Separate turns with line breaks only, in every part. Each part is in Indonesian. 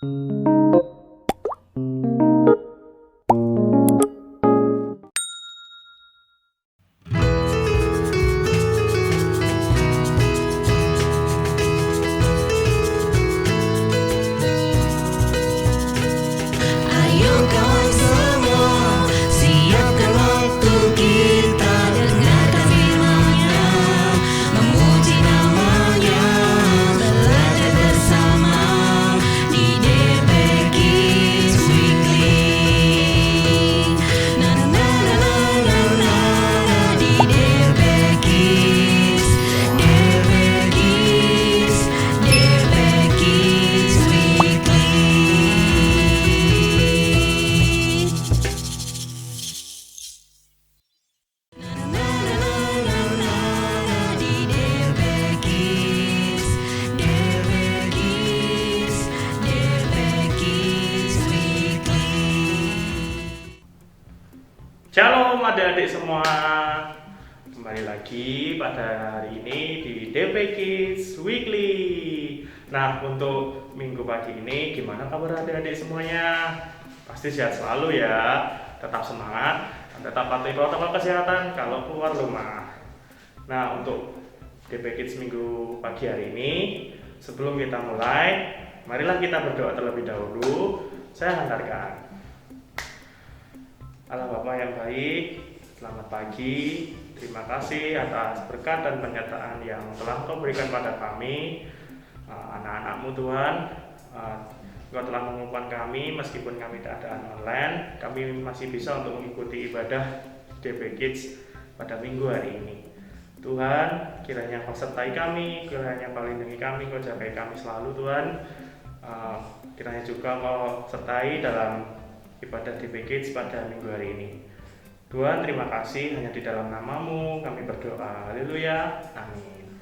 Ayo kawan semua, siapkan waktu kita dengarkan firman-Nya, memuji nama-Nya, belajar bersama di DP Kids Weekly. Na na na na na na na di DP Kids, DP Kids, DP Kids Weekly.
Shalom adik-adik semua, kembali lagi pada hari ini di DP Kids Weekly. Nah, untuk minggu pagi ini gimana kabar adik-adik semuanya? Pasti sehat selalu ya, tetap semangat dan tetap patuhi protokol kesehatan kalau keluar rumah. Nah, untuk DP Kids minggu pagi hari ini, sebelum kita mulai, marilah kita berdoa terlebih dahulu. Saya hantarkan. Allah Bapa yang baik, selamat pagi. Terima kasih atas berkat dan penyertaan yang telah Engkau berikan pada kami, anak-anak-Mu Tuhan. Engkau telah mengumpulkan kami meskipun kami keadaan online. Kami masih bisa untuk mengikuti ibadah DP Kids pada minggu hari ini. Tuhan, kiranya Engkau sertai kami, kiranya Engkau lindungi kami, Engkau jagai kami selalu Tuhan. Kiranya juga Engkau sertai dalam ibadah DP Kids pada minggu hari ini. Tuhan, terima kasih, hanya di dalam nama-Mu kami berdoa. Haleluya, amin.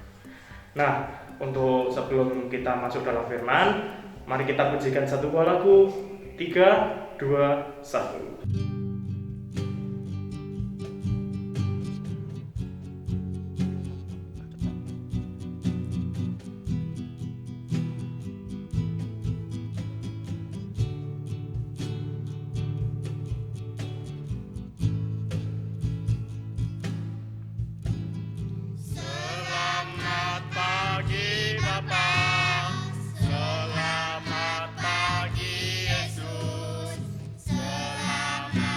Nah, untuk sebelum kita masuk dalam firman, mari kita pujikan satu buah lagu. 3, 2, 1.
Selamat pagi Bapak, selamat pagi Yesus, selamat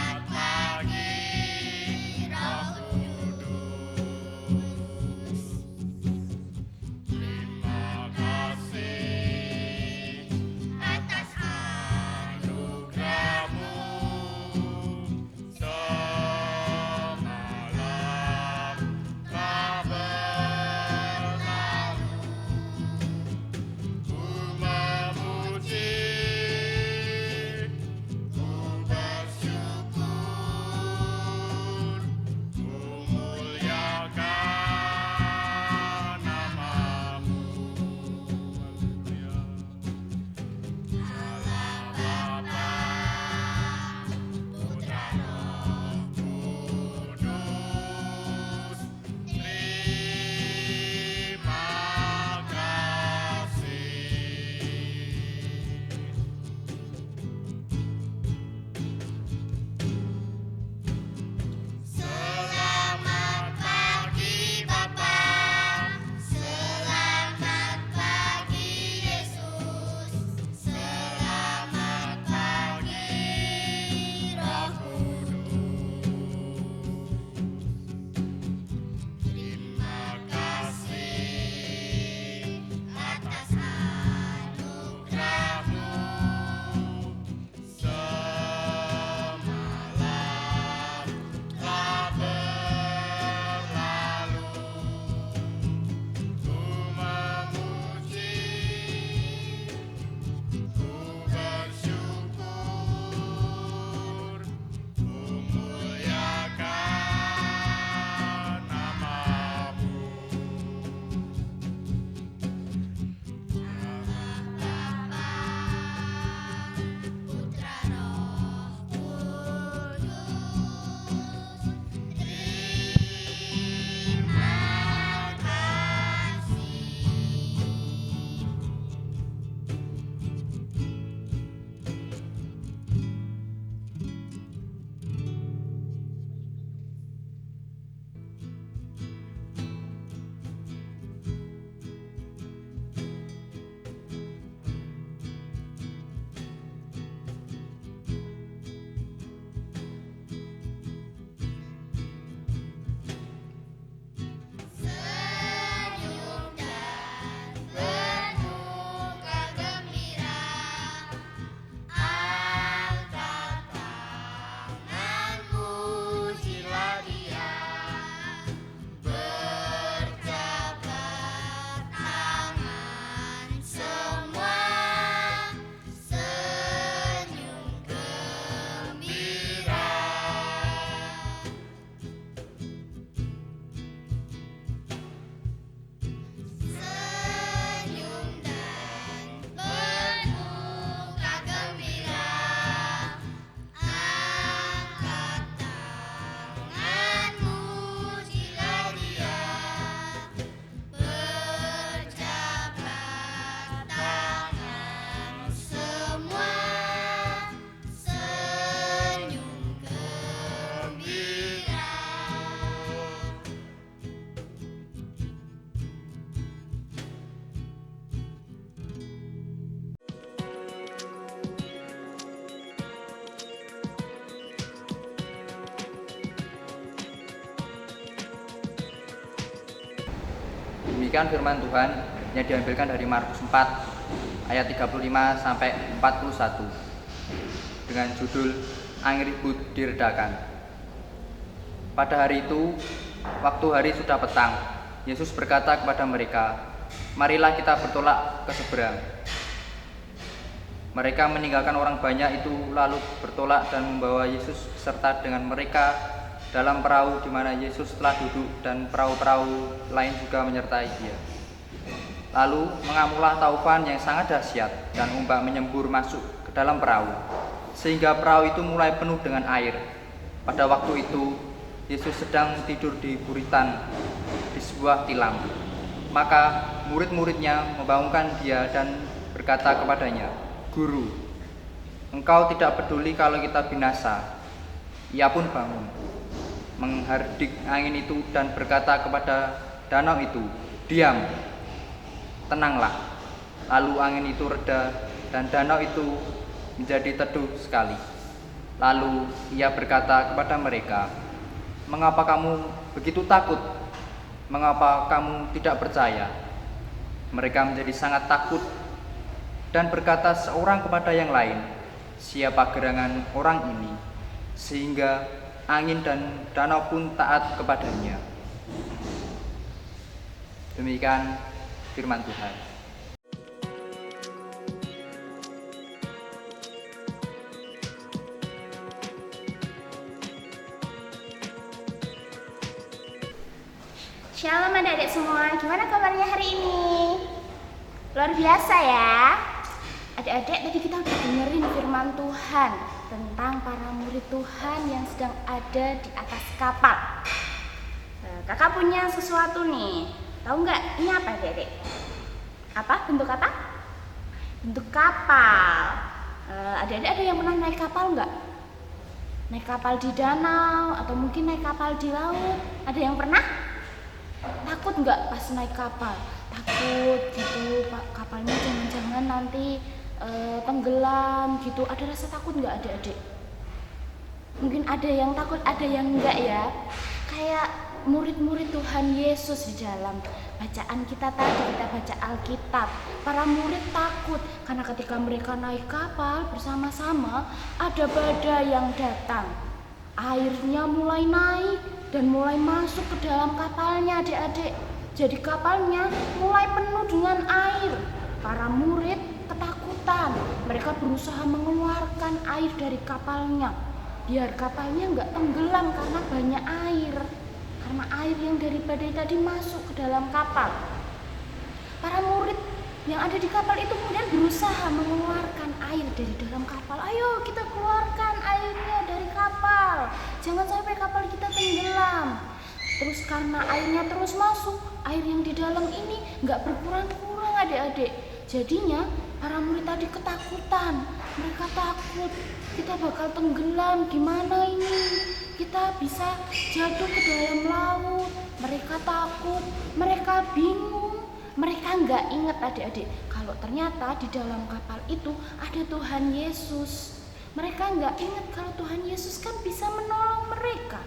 Demikian firman Tuhan yang diambilkan dari Markus 4 ayat 35 sampai 41 dengan judul Angin Ribut Diredakan. Pada hari itu, waktu hari sudah petang, Yesus berkata kepada mereka, "Marilah kita bertolak ke seberang." Mereka meninggalkan orang banyak itu lalu bertolak dan membawa Yesus serta dengan mereka dalam perahu di mana Yesus telah duduk, dan perahu-perahu lain juga menyertai Dia. Lalu mengamulah taufan yang sangat dahsyat dan ombak menyembur masuk ke dalam perahu, sehingga perahu itu mulai penuh dengan air. Pada waktu itu Yesus sedang tidur di buritan di sebuah tilam. Maka murid-muridnya membangunkan Dia dan berkata kepadanya, "Guru, Engkau tidak peduli kalau kita binasa." Ia pun bangun, menghardik angin itu dan berkata kepada danau itu, "Diam, tenanglah." Lalu angin itu reda dan danau itu menjadi teduh sekali. Lalu ia berkata kepada mereka, "Mengapa kamu begitu takut? Mengapa kamu tidak percaya?" Mereka menjadi sangat takut dan berkata seorang kepada yang lain, "Siapa gerangan orang ini sehingga angin dan danau pun taat kepadanya?" Demikian firman Tuhan.
Shalom adik-adik semua, gimana kabarnya hari ini? Luar biasa ya. Adik-adik, tadi kita udah dengerin firman Tuhan tentang para murid Tuhan yang sedang ada di atas kapal. Kakak punya sesuatu nih, tahu nggak ini apa adik-adik? Apa? Bentuk apa? Bentuk kapal. Adik-adik ada yang pernah naik kapal nggak? Naik kapal di danau atau mungkin naik kapal di laut? Ada yang pernah? Takut nggak pas naik kapal? Takut gitu, Pak, kapalnya jangan-jangan nanti tenggelam gitu. Ada rasa takut nggak adik-adik? Mungkin ada yang takut, ada yang enggak ya. Kayak murid-murid Tuhan Yesus di dalam bacaan kita tadi, kita baca Alkitab. Para murid takut karena ketika mereka naik kapal bersama-sama, ada badai yang datang. Airnya mulai naik dan mulai masuk ke dalam kapalnya adik-adik. Jadi kapalnya mulai penuh dengan air. Para murid ketakutan. Mereka berusaha mengeluarkan air dari kapalnya biar kapalnya nggak tenggelam karena banyak air. Karena air yang dari badai tadi masuk ke dalam kapal. Para murid yang ada di kapal itu kemudian berusaha mengeluarkan air dari dalam kapal. "Ayo kita keluarkan airnya dari kapal, jangan sampai kapal kita tenggelam." Terus karena airnya terus masuk, air yang di dalam ini nggak berkurang-kurang adik-adik. Jadinya para murid tadi ketakutan. Mereka takut, kita bakal tenggelam, gimana ini? Kita bisa jatuh ke dalam laut. Mereka takut, mereka bingung. Mereka nggak ingat adik-adik kalau ternyata di dalam kapal itu ada Tuhan Yesus. Mereka nggak ingat kalau Tuhan Yesus kan bisa menolong mereka.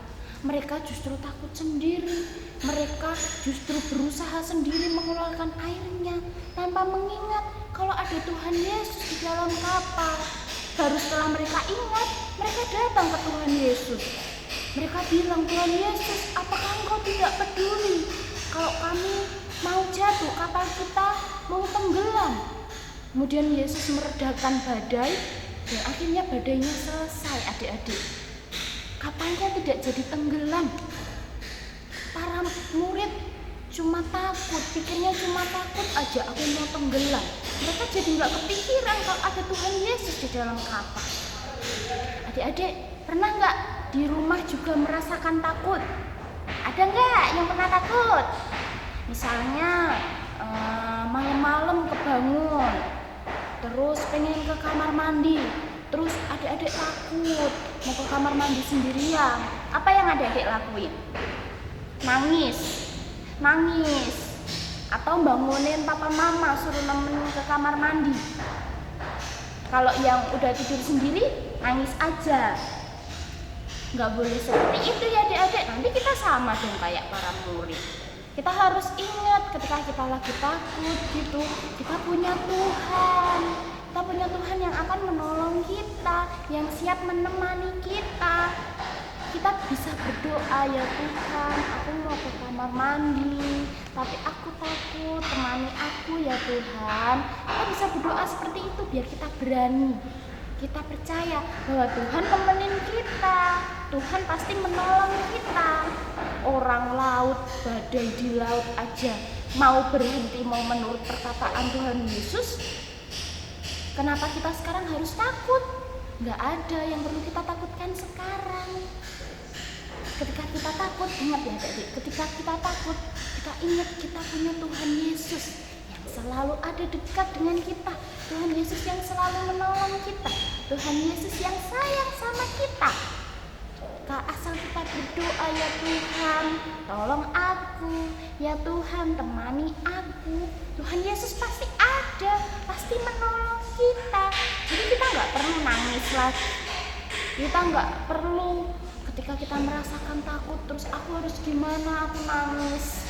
Mereka justru takut sendiri. Mereka justru berusaha sendiri mengeluarkan airnya tanpa mengingat kalau ada Tuhan Yesus di dalam kapal. Baru setelah mereka ingat, mereka datang ke Tuhan Yesus. Mereka bilang, "Tuhan Yesus, apakah Engkau tidak peduli kalau kami mau jatuh, kapal kita mau tenggelam?" Kemudian Yesus meredakan badai dan akhirnya badainya selesai adik-adik. Kapalnya tidak jadi tenggelam. Para murid cuma takut, pikirnya cuma takut aja aku mau tenggelam. Mereka jadi nggak kepikiran kalau ada Tuhan Yesus di dalam kapal. Adik-adik pernah nggak di rumah juga merasakan takut? Ada nggak yang pernah takut? Misalnya malam-malam kebangun, terus pengen ke kamar mandi, terus adik-adik takut mau ke kamar mandi sendirian. Apa yang adik-adik lakuin? Nangis, atau bangunin papa mama suruh nemenin ke kamar mandi. Kalau yang udah tidur sendiri, nangis aja. Nggak boleh seperti itu ya adik-adik, nanti kita sama dong kayak para murid. Kita harus ingat ketika kita lagi takut gitu, kita punya Tuhan. Kita punya Tuhan yang akan menolong kita, yang siap menemani kita. Kita bisa berdoa, ya Tuhan, aku mau ke kamar mandi, tapi aku takut, temani aku ya Tuhan. Kita bisa berdoa seperti itu biar kita berani. Kita percaya bahwa Tuhan temenin kita, Tuhan pasti menolong kita. Orang laut, badai di laut aja mau berhenti, mau menurut perkataan Tuhan Yesus. Kenapa kita sekarang harus takut? Nggak ada yang perlu kita takutkan sekarang. Ketika kita takut, ingat ya adik-adik, ketika kita takut, kita ingat kita punya Tuhan Yesus yang selalu ada dekat dengan kita. Tuhan Yesus yang selalu menolong kita. Tuhan Yesus yang sayang sama kita. Asal kita berdoa, ya Tuhan, tolong aku, ya Tuhan, temani aku. Tuhan Yesus pasti ada, pasti menolong kita. Jadi kita nggak perlu nangis lagi. Kita nggak perlu ketika kita merasakan takut, terus aku harus gimana, aku nangis.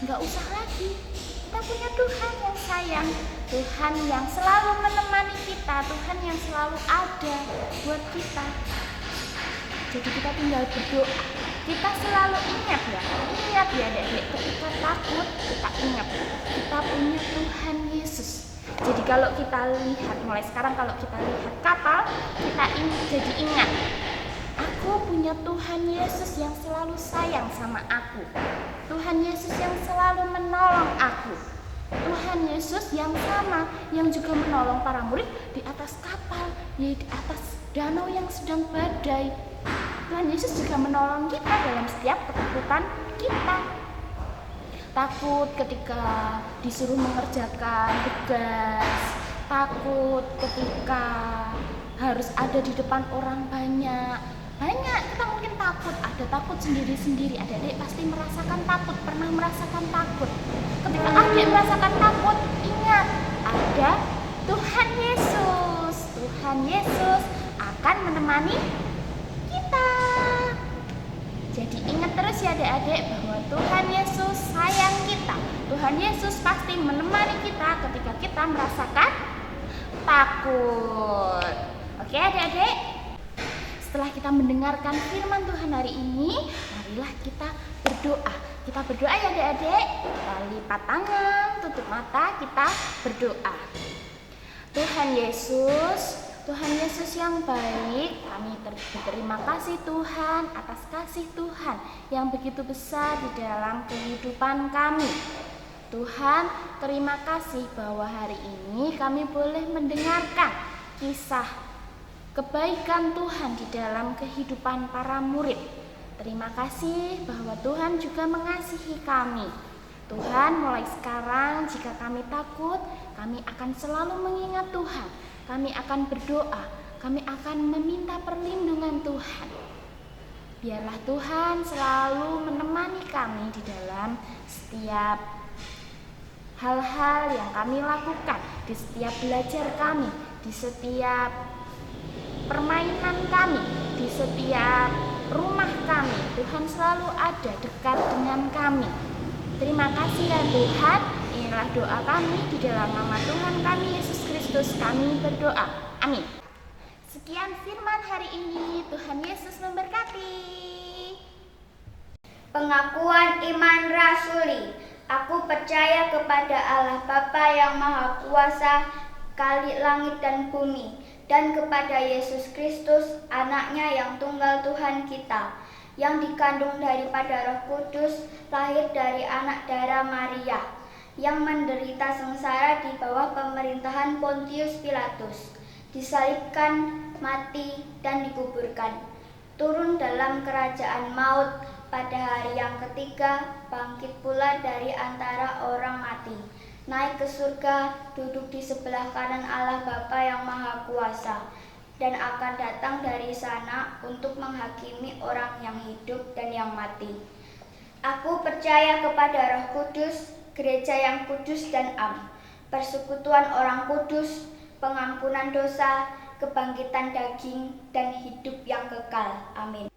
Nggak usah lagi. Kita punya Tuhan yang sayang, Tuhan yang selalu menemani kita, Tuhan yang selalu ada buat kita. Jadi kita tinggal berdoa. Kita selalu ingat ya adik-adik, ketika takut kita ingat kita punya Tuhan Yesus. Jadi kalau kita lihat, mulai sekarang kalau kita lihat kapal, kita jadi ingat, aku punya Tuhan Yesus yang selalu sayang sama aku. Tuhan Yesus yang selalu menolong aku. Tuhan Yesus yang sama, yang juga menolong para murid di atas kapal, di atas danau yang sedang badai. Tuhan Yesus juga menolong kita dalam setiap ketakutan kita. Takut ketika disuruh mengerjakan tugas, takut ketika harus ada di depan orang banyak. Kita mungkin takut, ada takut sendiri-sendiri. Adik-adik pasti merasakan takut, pernah merasakan takut. Ketika adik merasakan takut, ingat ada Tuhan Yesus. Tuhan Yesus akan menemani kita. Jadi ingat terus ya adik-adik bahwa Tuhan Yesus sayang kita. Tuhan Yesus pasti menemani kita ketika kita merasakan takut. Oke adik-adik? Setelah kita mendengarkan firman Tuhan hari ini, marilah kita berdoa. Kita berdoa ya adik-adik. Kita lipat tangan, tutup mata, kita berdoa. Tuhan Yesus yang baik, kami berterima kasih Tuhan atas kasih Tuhan yang begitu besar di dalam kehidupan kami. Tuhan, terima kasih bahwa hari ini kami boleh mendengarkan kisah kebaikan Tuhan di dalam kehidupan para murid. Terima kasih bahwa Tuhan juga mengasihi kami. Tuhan, mulai sekarang jika kami takut, kami akan selalu mengingat Tuhan. Kami akan berdoa, kami akan meminta perlindungan Tuhan. Biarlah Tuhan selalu menemani kami di dalam setiap hal-hal yang kami lakukan, di setiap belajar kami, di setiap permainan kami, di setiap rumah kami. Tuhan selalu ada dekat dengan kami. Terima kasih ya Tuhan. Inilah doa kami di dalam nama Tuhan kami Yesus Kristus kami berdoa. Amin. Sekian firman hari ini. Tuhan Yesus memberkati.
Pengakuan iman rasuli. Aku percaya kepada Allah Bapa yang Maha Kuasa, Khalik langit dan bumi, dan kepada Yesus Kristus, anaknya yang tunggal Tuhan kita, yang dikandung daripada Roh Kudus, lahir dari anak darah Maria, yang menderita sengsara di bawah pemerintahan Pontius Pilatus, disalibkan, mati, dan dikuburkan, turun dalam kerajaan maut, pada hari yang ketiga bangkit pula dari antara orang mati, naik ke surga, duduk di sebelah kanan Allah Bapa yang Maha Kuasa, dan akan datang dari sana untuk menghakimi orang yang hidup dan yang mati. Aku percaya kepada Roh Kudus, gereja yang kudus dan am, persekutuan orang kudus, pengampunan dosa, kebangkitan daging, dan hidup yang kekal. Amin.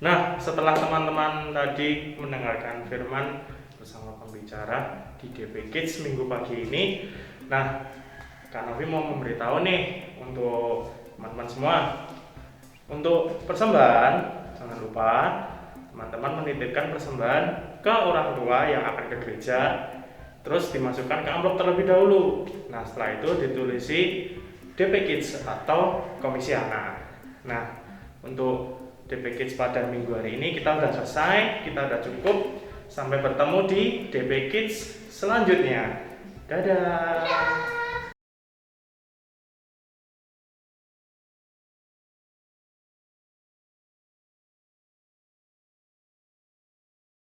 Nah, setelah teman-teman tadi mendengarkan firman bersama pembicara di DP Kids minggu pagi ini, nah, Kak Novi mau memberitahu nih untuk teman-teman semua, untuk persembahan jangan lupa teman-teman menitipkan persembahan ke orang tua yang akan ke gereja, terus dimasukkan ke amplop terlebih dahulu. Nah, setelah itu ditulisi DP Kids atau Komisi Anak. Nah, untuk DP Kids pada minggu hari ini kita sudah selesai, kita sudah cukup. Sampai bertemu di DP Kids selanjutnya. Dadah.